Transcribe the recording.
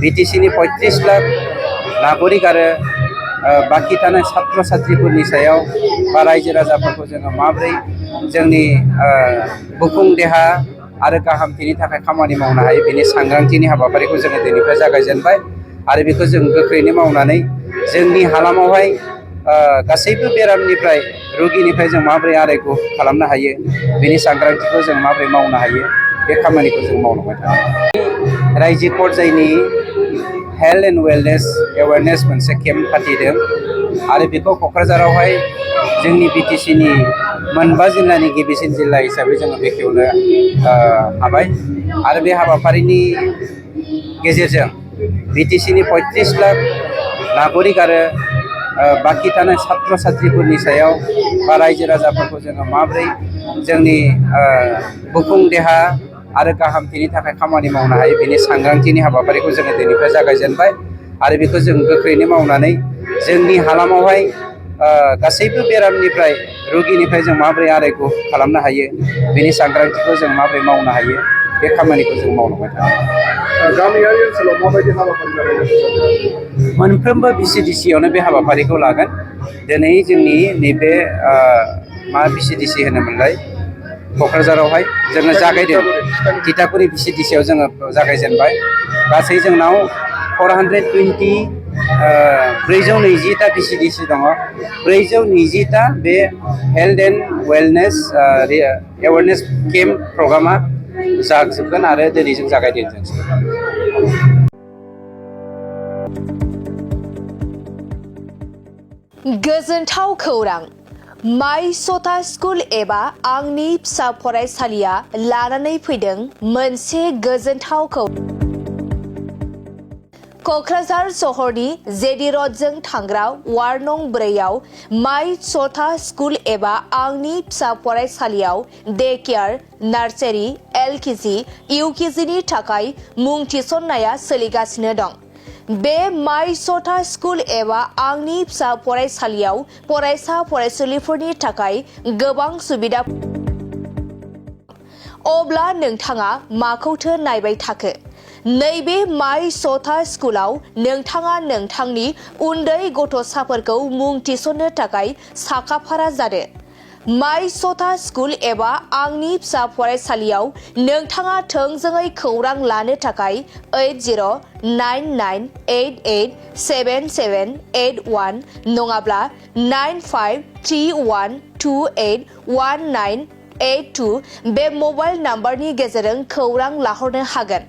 बिटिसिनि 35 लाख नागरिक आरो बाखि थानाय छात्र छात्रीफोरनि सायाव बा रायजो राजाफोरखौ जोङो माबोरै जोंनि गुफुं देहा आरो गाहामथिनि थाखाय खामानि मावनो हायो बेनि सांग्रांथिनि हाबाफारिखौ जोङो दिनैनिफ्राय जागायजेनबाय आरो बेखौ जों गोख्रैनो मावनानै जोंनि हालामावहाय गासैबो बेरामनिफ्राय रोगिनिफ्राय जों माबोरै आरायग' खालामनो हायो बेनि सांग्रांथिखौ जों माबोरै मावनो हायो बे खामानिखौ जों मावलांबाय थागोन। रायजो पर्यायनि हेल्थ एन्ड वेलनेस एवारनेस मोनसे केम्प फाथिदों आरो बेखौ क'क्राझारावहाय जोंनि बिटिसिनि मोनबा जिल्लानि गिबिसिन जिल्ला हिसाबै जोङो बेखेवनो हाबाय आरो बे हाबाफारिनि गेजेरजों बिटिसिनि 35 लाख नागरिक आरो बाखि थानाय छात्र छात्रीफोरनि सायाव बा रायजो राजाफोरखौ जोङो माबोरै जोंनि गुफुं देहा आरो गाहामथिनि थाखाय खामानि मावनो हायो बेनि सांग्रांथिनि हाबाफारिखौ जोङो दिनैनिफ्राय जागायजेनबाय आरो बेखौ जों गोख्रैनो मावनानै जोंनि हालामावहाय गासैबो बेरामनिफ्राय रोगिनिफ्राय जों माबोरै आरायग' खालामनो हायो बेनि सांग्रांथिखौ जों माबोरै मावनो हायो बे खामानिखौ जों मावलांबाय थागोन। गामियारि ओनसोलाव माबायदि हाबाफारि लानाय मोनफ्रोमबो बिसिडिसियावनो बे हाबाफारिखौ लागोन। दिनै जोंनि नैबे बिसिडिसि होनोमोनलाय क'क्राझारावहाय जोङो जागायदों तितागुरि बिसिडिसियाव जोङो जागायजेनबाय गासै जोंनाव 420 बिसिडिसि दङ 420 बे health and wellness awareness camp प्रग्रामा जाजोबगोन आरो दिनै जों जागायजेनसै। गोजोनथाव खौरां माइस'टा स्कुल एबा आंनि फिसा फरायसालिया लानानै फैदों मोनसे गोजोनथाव खौरां। क'क्राझार सहरनि जेडि र'डजों थांग्रा वार्ड नं 4आव माइस'टा स्कुल एबा आंनि फिसा फरायसालियाव डे केयार नार्सारि LKG UKGनि थाखाय मुं थिसननाया सोलिगासिनो दं। बे माइस'टा स्कुल एबा आंनि फिसा फरायसालियाव फरायसा फरायसुलिफोरनि थाखाय गोबां सुबिदा। अब्ला नोंथाङा माखौथो नायबाय थाखो? नैबे माइस'टा स्कुलाव नोंथाङा नोंथांनि उन्दै गथ'साफोरखौ मुं थिसननो थाखाय साखाफारा जादो। माइस'टा स्कुल एबा आंनि फिसा फरायसालियाव नोंथाङा थोंजोङै खौरां लानो थाखाय 8099887781 नङाब्ला 9531281982 बे मबाइल नाम्बारनि गेजेरजों खौरां लाहरनो हागोन।